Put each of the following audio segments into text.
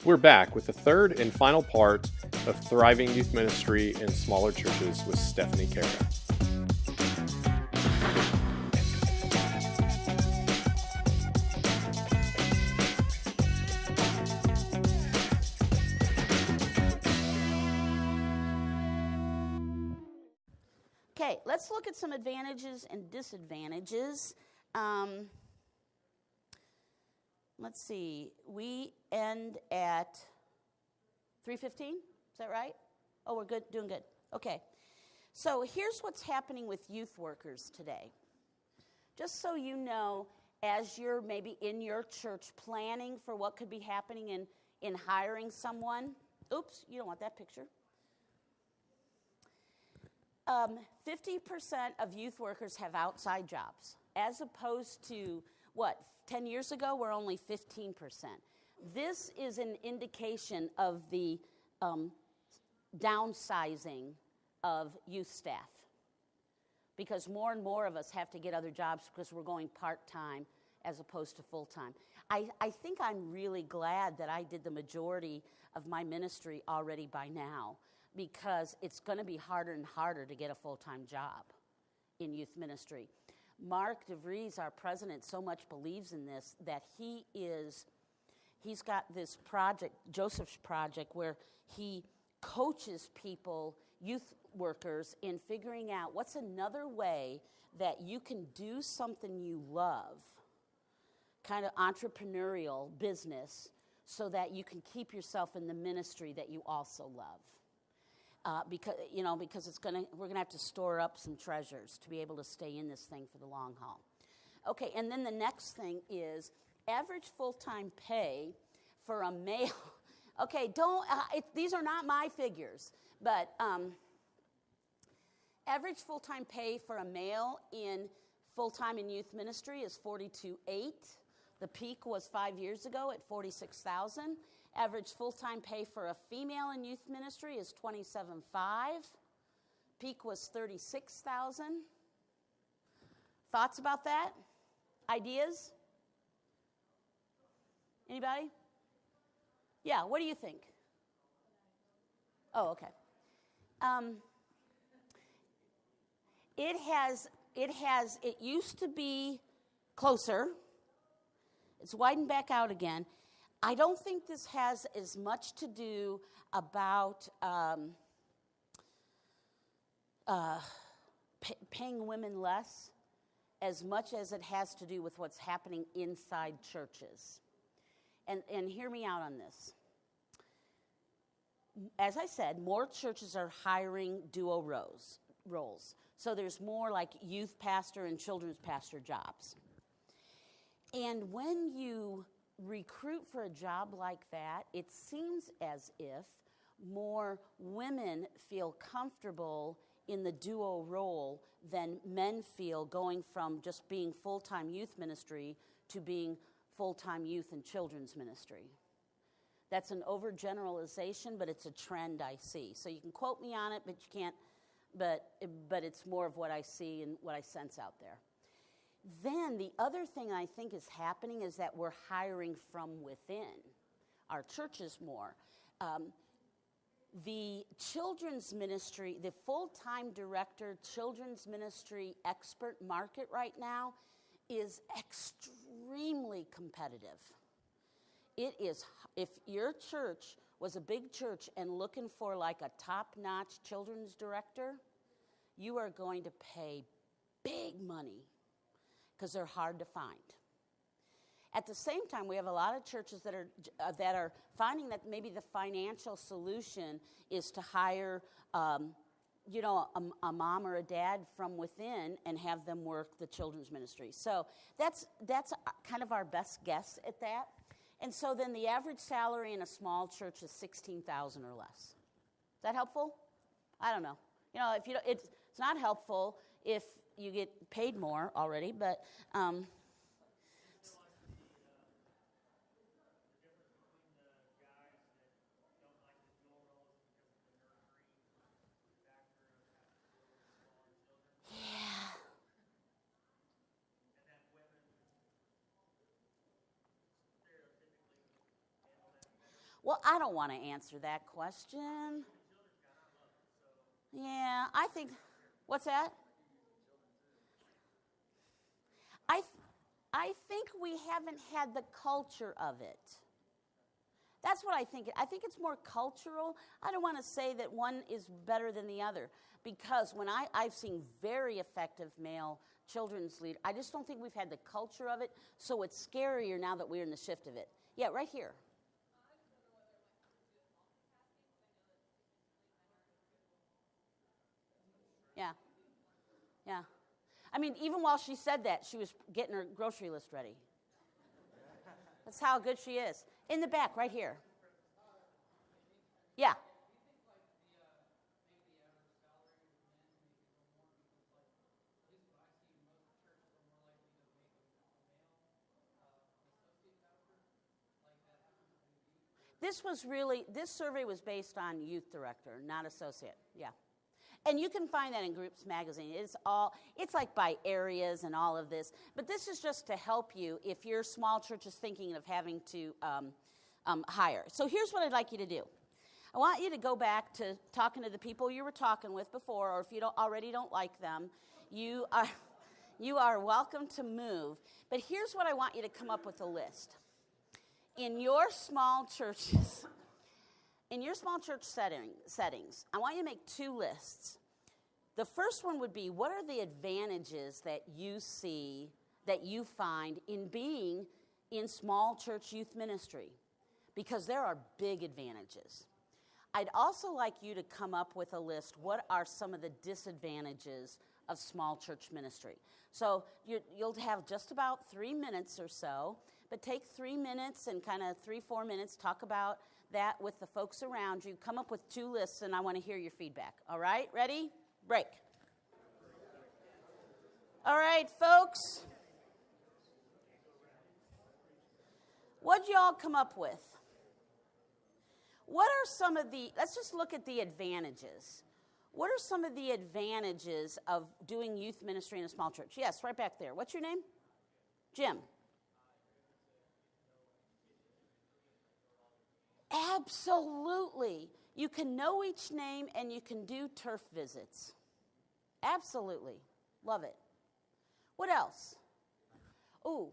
We're back with the third and final part of Thriving Youth Ministry in Smaller Churches with Stephanie Caro. Okay, let's look at some advantages and disadvantages. Let's see. We end at 3:15. Is that right? Oh, we're good. Doing good. Okay. So here's what's happening with youth workers today. Just so you know, as you're maybe in your church planning for what could be happening in hiring someone. Oops, you don't want that picture. 50% of youth workers have outside jobs, as opposed to, 10 years ago, we're only 15%. This is an indication of the downsizing of youth staff, because more and more of us have to get other jobs because we're going part-time as opposed to full-time. I think I'm really glad that I did the majority of my ministry already by now, because it's going to be harder and harder to get a full-time job in youth ministry. Mark DeVries, our president, so much believes in this that he's got this project, Joseph's Project, where he coaches people, youth workers, in figuring out what's another way that you can do something you love, kind of entrepreneurial business, so that you can keep yourself in the ministry that you also love. Because we're gonna have to store up some treasures to be able to stay in this thing for the long haul. Okay, and then the next thing is average full-time pay for a male. Okay, these are not my figures, but average full-time pay for a male in full-time in youth ministry is $42,800. The peak was 5 years ago at $46,000. Average full-time pay for a female in youth ministry is $27,500. Peak was $36,000. Thoughts about that? Ideas? Anybody? Yeah, what do you think? Oh, okay. It used to be closer. It's widened back out again. I don't think this has as much to do about paying women less as much as it has to do with what's happening inside churches. And hear me out on this. As I said, more churches are hiring duo roles. So there's more like youth pastor and children's pastor jobs. And when you recruit for a job like that, it seems as if more women feel comfortable in the duo role than men feel going from just being full-time youth ministry to being full-time youth and children's ministry. That's an overgeneralization, but it's a trend I see. So you can quote me on it, but you can't. But it's more of what I see and what I sense out there. Then the other thing I think is happening is that we're hiring from within our churches more. The children's ministry, the full-time director children's ministry expert market right now is extremely competitive. It is, if your church was a big church and looking for like a top-notch children's director, you are going to pay big money because they're hard to find. At the same time, we have a lot of churches that are finding that maybe the financial solution is to hire, a mom or a dad from within and have them work the children's ministry. So that's kind of our best guess at that. And so then the average salary in a small church is $16,000 or less. Is that helpful? I don't know. If you don't, it's not helpful if you get paid more already, but. Well, I don't want to answer that question. Yeah, I think, what's that? I, I think we haven't had the culture of it. That's what I think. I think it's more cultural. I don't want to say that one is better than the other because when I've seen very effective male children's leaders, I just don't think we've had the culture of it, so it's scarier now that we're in the shift of it. Yeah, right here. Yeah, yeah. I mean, even while she said that, she was getting her grocery list ready. That's how good she is. In the back, right here. Yeah. This survey was based on youth director, not associate. Yeah. And you can find that in Groups Magazine. It's like by areas and all of this. But this is just to help you if your small church is thinking of having to hire. So here's what I'd like you to do. I want you to go back to talking to the people you were talking with before, or if you already don't like them, you are welcome to move. But here's what I want you to come up with a list. In your small churches, in your small church settings, I want you to make two lists. The first one would be, what are the advantages that you see, that you find in being in small church youth ministry? Because there are big advantages. I'd also like you to come up with a list, what are some of the disadvantages of small church ministry? So you'll have just about 3 minutes or so, but take 3 minutes and kind of 3-4 minutes, talk about that with the folks around you. Come up with two lists, and I want to hear your feedback. All right, ready? Break. All right, folks. What'd y'all come up with? What are some of let's just look at the advantages. What are some of the advantages of doing youth ministry in a small church? Yes, right back there. What's your name? Jim. Absolutely. You can know each name and you can do turf visits. Absolutely. Love it. What else? Ooh.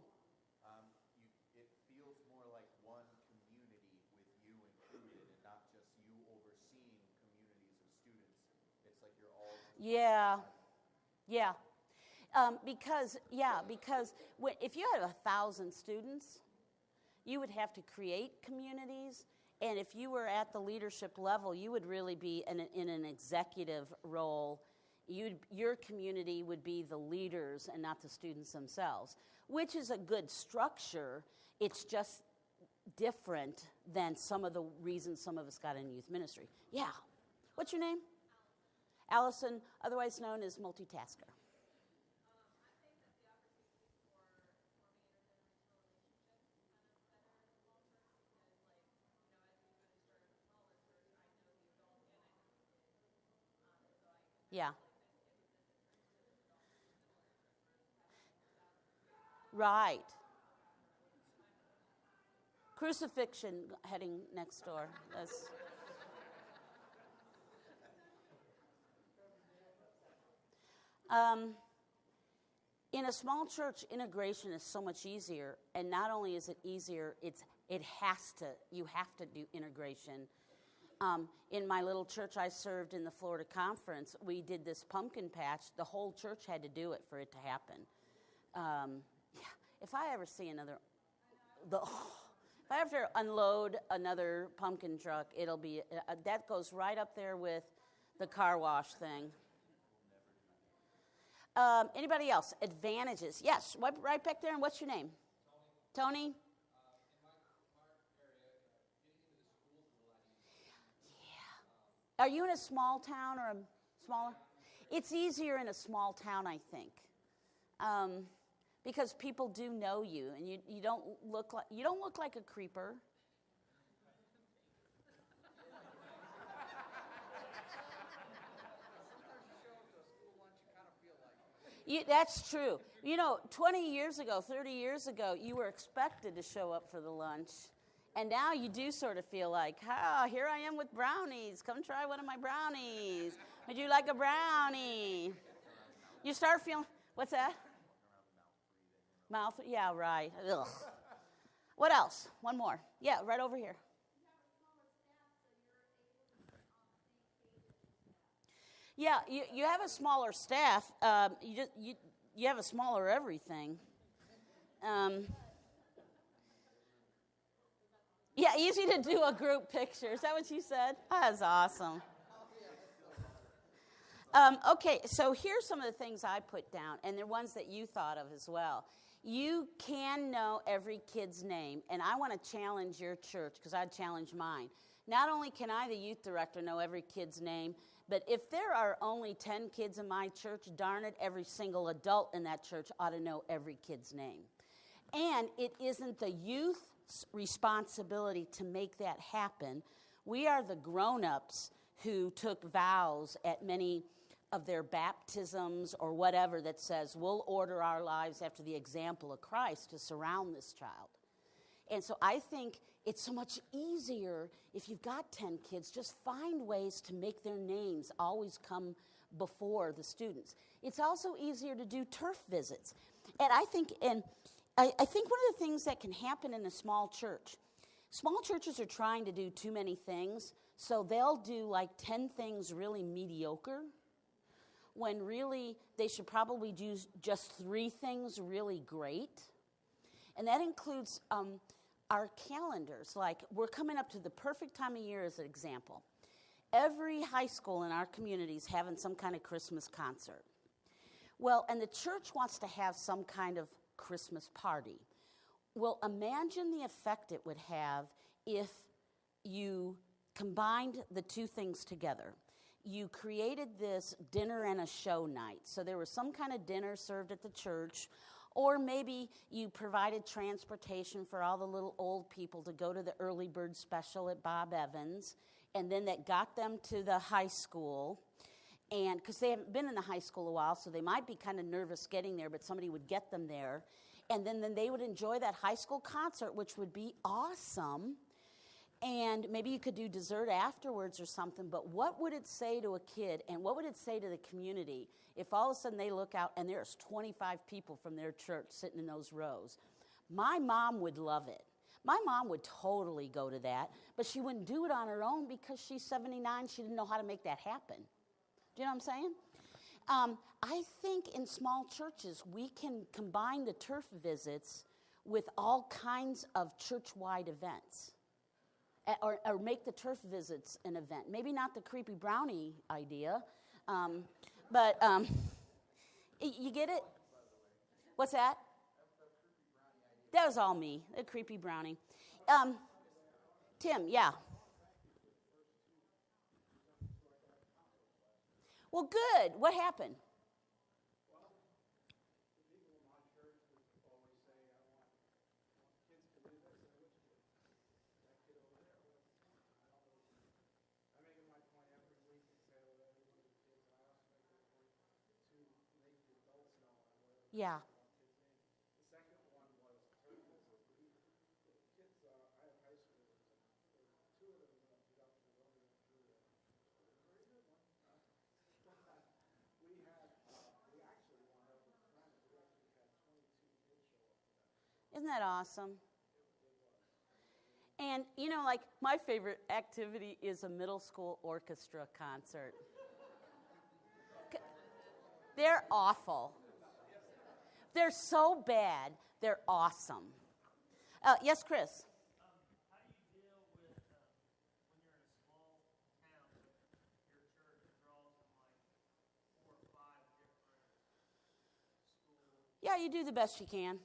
It feels more like one community with you included and not just you overseeing communities of students. It's like you're all... Yeah. Yeah. Because if you had 1,000 students, you would have to create communities. And if you were at the leadership level, you would really be in an executive role. Your community would be the leaders and not the students themselves, which is a good structure. It's just different than some of the reasons some of us got in youth ministry. Yeah. What's your name? Allison, otherwise known as multitasker. Yeah. Right. Crucifixion heading next door. In a small church, integration is so much easier, and not only is it easier, you have to do integration. In my little church I served in the Florida Conference, we did this pumpkin patch. The whole church had to do it for it to happen. If I ever see if I have to unload another pumpkin truck, it'll be, that goes right up there with the car wash thing. Anybody else? Advantages? Yes, right back there. And what's your name? Tony? Yeah. Are you in a small town or a smaller? It's easier in a small town, I think, because people do know you, and you don't look like a creeper. That's true. 20 years ago, 30 years ago, you were expected to show up for the lunch, And now you do sort of feel like, here I am with brownies. Come try one of my brownies. Would you like a brownie? You start feeling, what's that? Mouth, yeah, right. Ugh. What else? One more. Yeah, right over here. Yeah, you have a smaller staff. You have a smaller everything. Yeah, easy to do a group picture. Is that what you said? That's awesome. Okay, so here's some of the things I put down, and they're ones that you thought of as well. You can know every kid's name, and I want to challenge your church because I'd challenge mine. Not only can I, the youth director, know every kid's name, but if there are only 10 kids in my church, darn it, every single adult in that church ought to know every kid's name. And it isn't the youth's responsibility to make that happen. We are the grown-ups who took vows at many of their baptisms or whatever that says we'll order our lives after the example of Christ to surround this child. And so I think it's so much easier if you've got 10 kids, just find ways to make their names always come before the students. It's also easier to do turf visits. And I think one of the things that can happen in a small churches are trying to do too many things, so they'll do like 10 things really mediocre, when really they should probably do just 3 things really great. And that includes our calendars. Like, we're coming up to the perfect time of year as an example. Every high school in our community is having some kind of Christmas concert. Well, and the church wants to have some kind of Christmas party. Well, imagine the effect it would have if you combined the two things together. You created this dinner and a show night. So there was some kind of dinner served at the church, or maybe you provided transportation for all the little old people to go to the early bird special at Bob Evans, and then that got them to the high school. And because they haven't been in the high school a while, so they might be kind of nervous getting there, but somebody would get them there. And then they would enjoy that high school concert, which would be awesome. And maybe you could do dessert afterwards or something, but what would it say to a kid, and what would it say to the community if all of a sudden they look out and there's 25 people from their church sitting in those rows? My mom would love it. My mom would totally go to that, but she wouldn't do it on her own because she's 79. She didn't know how to make that happen. Do you know what I'm saying? I think in small churches, we can combine the turf visits with all kinds of church-wide events. Or make the turf visits an event. Maybe not the creepy brownie idea, but you get it? What's that? That was all me, a creepy brownie. Tim, yeah. Well, good. What happened? Yeah. The second one was turf visits. The kids, I have high schoolers, and 2 of them went up to the other through there. Very good one. We actually wound up with friends. We actually had 22 kids show up for that. Isn't that awesome? And, you know, like, my favorite activity is a middle school orchestra concert. They're awful. They're so bad, they're awesome. Yes, Chris? How do you deal with when you're in a small town, your church draws from like 4 or 5 different schools? Yeah, you do the best you can.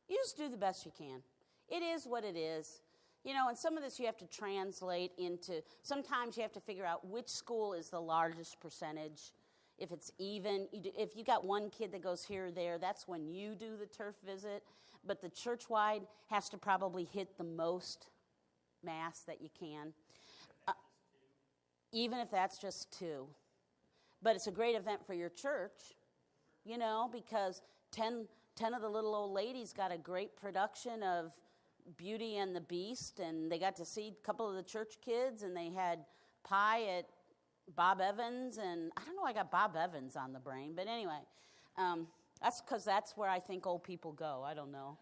You just do the best you can. It is what it is. You know, and some of this you have to translate into, sometimes you have to figure out which school is the largest percentage. If it's even, if you got one kid that goes here or there, that's when you do the turf visit. But the church-wide has to probably hit the most mass that you can. Even if that's just 2. But it's a great event for your church, you know, because 10 of the little old ladies got a great production of Beauty and the Beast, and they got to see a couple of the church kids, and they had pie at Bob Evans, and I don't know, I got Bob Evans on the brain, but anyway, that's because that's where I think old people go. I don't know.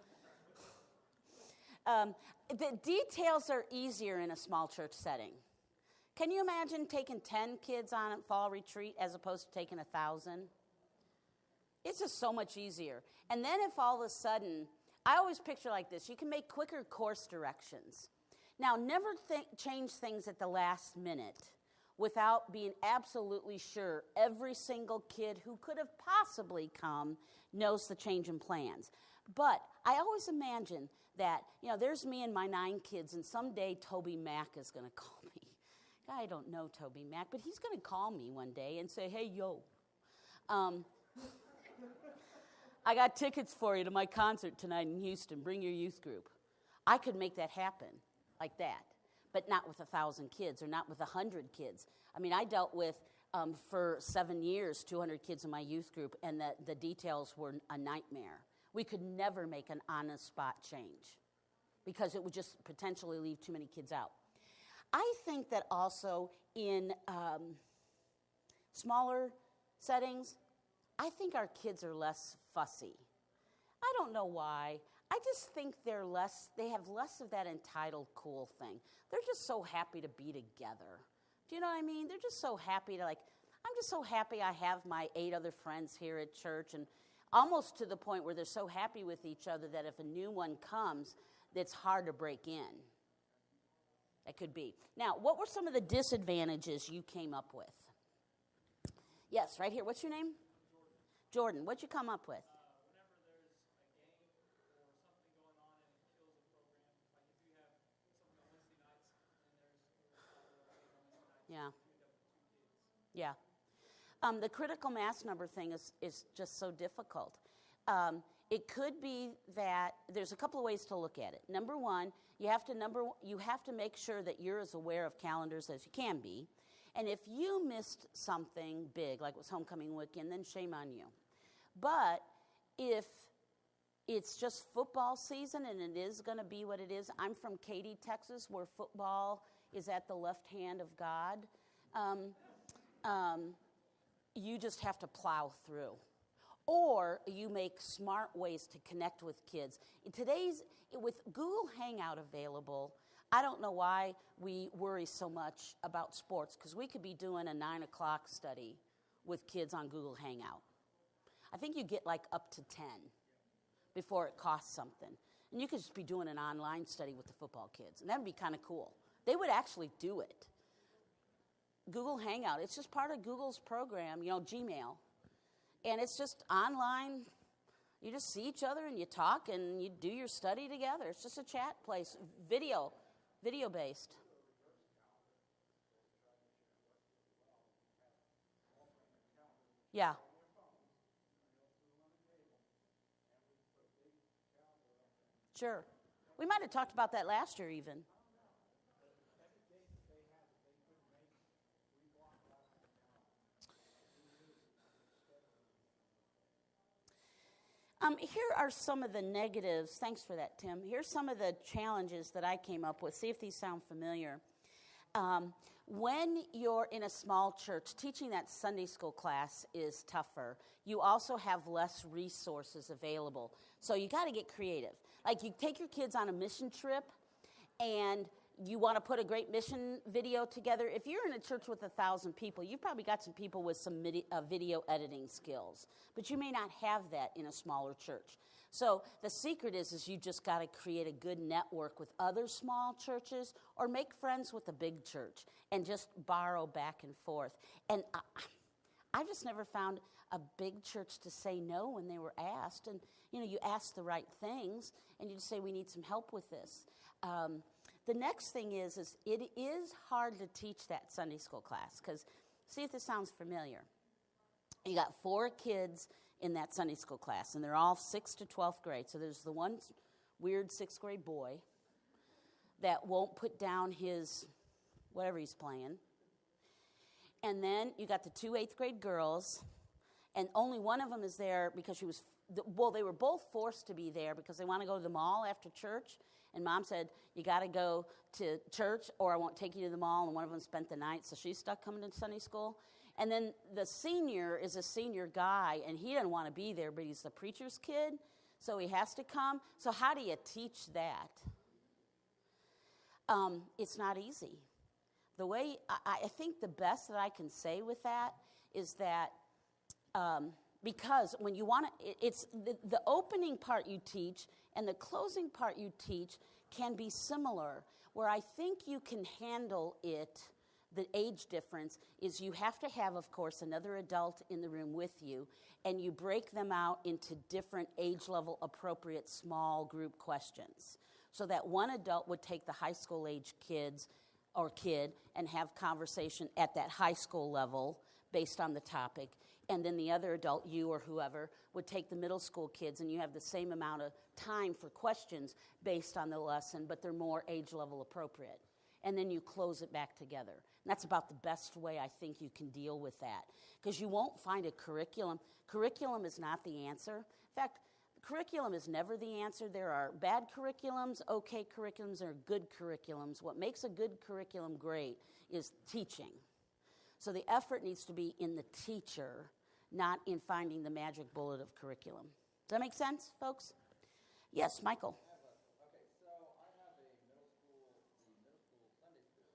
The details are easier in a small church setting. Can you imagine taking 10 kids on a fall retreat as opposed to taking 1,000? It's just so much easier. And then if all of a sudden, I always picture like this, you can make quicker course directions. Now, never change things at the last minute without being absolutely sure every single kid who could have possibly come knows the change in plans. But I always imagine that, there's me and my 9 kids, and someday Toby Mack is going to call me. I don't know Toby Mack, but he's going to call me one day and say, hey, yo, I got tickets for you to my concert tonight in Houston. Bring your youth group. I could make that happen like that, but not with 1,000 kids or not with 100 kids. I mean, I dealt with, for 7 years, 200 kids in my youth group, and the details were a nightmare. We could never make an on-the-spot change because it would just potentially leave too many kids out. I think that also in smaller settings, I think our kids are less fussy. I don't know why. I just think they have less of that entitled cool thing. They're just so happy to be together. Do you know what I mean? They're just so happy to I'm just so happy I have my 8 other friends here at church, and almost to the point where they're so happy with each other that if a new one comes, it's hard to break in. That could be. Now, what were some of the disadvantages you came up with? Yes, right here. What's your name? Jordan. What'd you come up with? Whenever there's a game or something going on and it kills a program, like if you have something on Wednesday nights and there's a game on Wednesday nights, Yeah. you end up with 2 kids. Yeah. The critical mass number thing is just so difficult. It could be that there's a couple of ways to look at it. Number one, you have to make sure that you're as aware of calendars as you can be. And if you missed something big, like it was homecoming weekend, then shame on you. But if it's just football season and it is going to be what it is, I'm from Katy, Texas, where football is at the left hand of God. You just have to plow through. Or you make smart ways to connect with kids. With Google Hangout available, I don't know why we worry so much about sports, because we could be doing a 9 o'clock study with kids on Google Hangout. I think you get up to 10 before it costs something. And you could just be doing an online study with the football kids, and that would be kind of cool. They would actually do it. Google Hangout, it's just part of Google's program, Gmail. And it's just online. You just see each other and you talk and you do your study together. It's just a chat place, video-based. Yeah. Sure. We might have talked about that last year even. Here are some of the negatives. Thanks for that, Tim. Here's some of the challenges that I came up with. See if these sound familiar. When you're in a small church, teaching that Sunday school class is tougher. You also have less resources available. So you got to get creative. Like you take your kids on a mission trip and you want to put a great mission video together. If you're in a church with 1,000 people, you've probably got some people with some video editing skills. But you may not have that in a smaller church. So the secret is you just got to create a good network with other small churches or make friends with a big church and just borrow back and forth. And I've just never found a big church to say no when they were asked. And, you ask the right things and you just say, we need some help with this. The next thing is it is hard to teach that Sunday school class because, see if this sounds familiar. You got 4 kids in that Sunday school class, and they're all 6th to 12th grade. So there's the one weird 6th grade boy that won't put down his whatever he's playing. And then you got the 2 8th grade girls, and only one of them is there because they were both forced to be there because they want to go to the mall after church. And Mom said, you got to go to church or I won't take you to the mall. And one of them spent the night, so she's stuck coming to Sunday school. And then the senior is a senior guy, and he doesn't want to be there, but he's the preacher's kid, so he has to come. So how do you teach that? It's not easy. The way I think the best that I can say with that is that because when you want to, it's the opening part you teach and the closing part you teach can be similar. Where I think you can handle it, the age difference, is you have to have, of course, another adult in the room with you, and you break them out into different age level appropriate small group questions. So that one adult would take the high school age kids or kid and have conversation at that high school level based on the topic. And then the other adult, you or whoever, would take the middle school kids, and you have the same amount of time for questions based on the lesson, but they're more age level appropriate. And then you close it back together. And that's about the best way I think you can deal with that. Because you won't find a curriculum. Curriculum is not the answer. In fact, curriculum is never the answer. There are bad curriculums, okay curriculums, or good curriculums. What makes a good curriculum great is teaching. So the effort needs to be in the teacher, not in finding the magic bullet of curriculum. Does that make sense, folks? Yes, Michael. Okay, so I have a middle school Sunday school,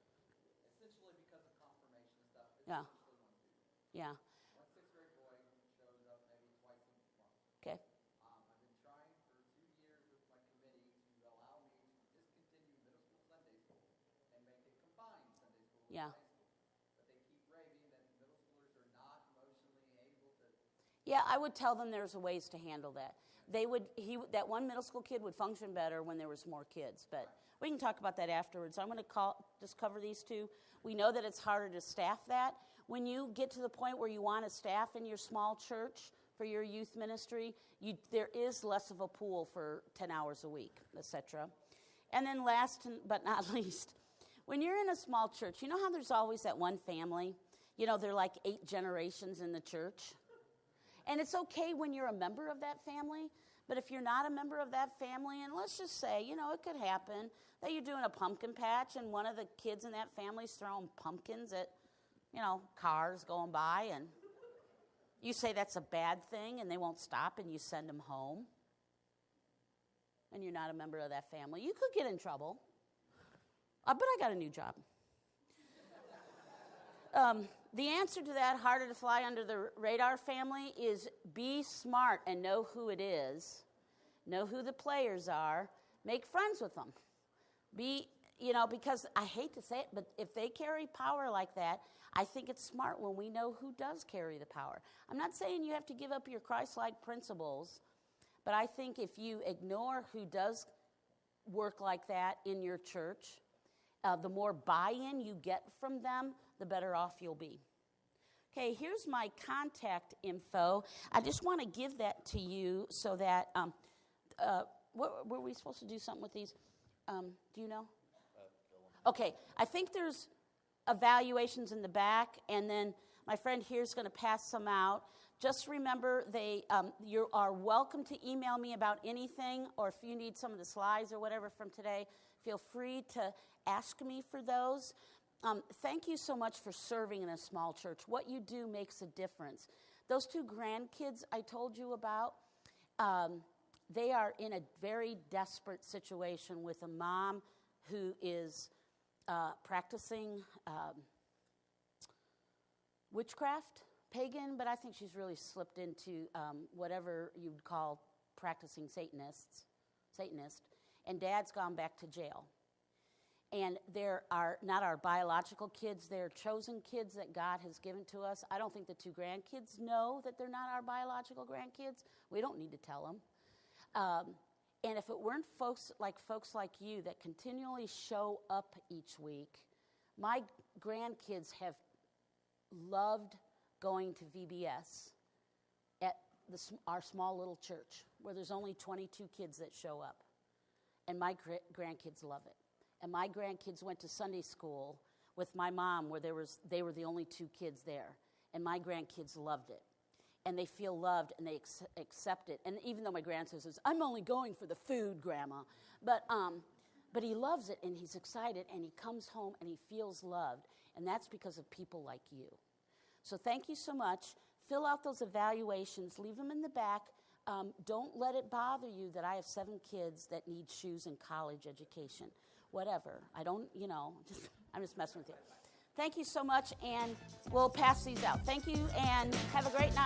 essentially because of confirmation and stuff. It's Yeah. essentially one student. Yeah. One sixth grade boy shows up maybe twice a month. Okay. I've been trying for 2 years with my committee to allow me to discontinue middle school Sunday school and make it combined Sunday school with Yeah. high school. But they keep raving that middle schoolers are not emotionally able to. Yeah, I would tell them there's ways to handle that. That one middle school kid would function better when there was more kids, but we can talk about that afterwards. I'm going to just cover these two. We know that it's harder to staff that. When you get to the point where you want to staff in your small church for your youth ministry, there is less of a pool for 10 hours a week, etc. And then last but not least, when you're in a small church, you know how there's always that one family? You know, they're like 8 generations in the church. And it's okay when you're a member of that family, but if you're not a member of that family, and let's just say, you know, it could happen that you're doing a pumpkin patch and one of the kids in that family's throwing pumpkins at, you know, cars going by, and you say that's a bad thing and they won't stop and you send them home, and you're not a member of that family. You could get in trouble, but I got a new job. The answer to that, harder to fly under the radar family, is be smart and know who it is, know who the players are, make friends with them. Because I hate to say it, but if they carry power like that, I think it's smart when we know who does carry the power. I'm not saying you have to give up your Christ-like principles, but I think if you ignore who does work like that in your church, the more buy-in you get from them, the better off you'll be. Okay, here's my contact info. I just want to give that to you so that, were we supposed to do something with these? Do you know? Okay, I think there's evaluations in the back, and then my friend here is going to pass some out. Just remember, you are welcome to email me about anything, or if you need some of the slides or whatever from today, feel free to ask me for those. Thank you so much for serving in a small church. What you do makes a difference. Those 2 grandkids I told you about, they are in a very desperate situation with a mom who is practicing witchcraft, pagan, but I think she's really slipped into whatever you'd call practicing Satanist, and Dad's gone back to jail. And there are not our biological kids, they're chosen kids that God has given to us. I don't think the 2 grandkids know that they're not our biological grandkids. We don't need to tell them. And if it weren't folks like you that continually show up each week, my grandkids have loved going to VBS at our small little church where there's only 22 kids that show up. And my grandkids love it. And my grandkids went to Sunday school with my mom where they were the only 2 kids there. And my grandkids loved it. And they feel loved and they accept it. And even though my grandson says, I'm only going for the food, Grandma. But But he loves it, and he's excited, and he comes home, and he feels loved. And that's because of people like you. So thank you so much. Fill out those evaluations. Leave them in the back. Don't let it bother you that I have 7 kids that need shoes and college education. Whatever. I don't, I'm just messing with you. Thank you so much, and we'll pass these out. Thank you, and have a great night.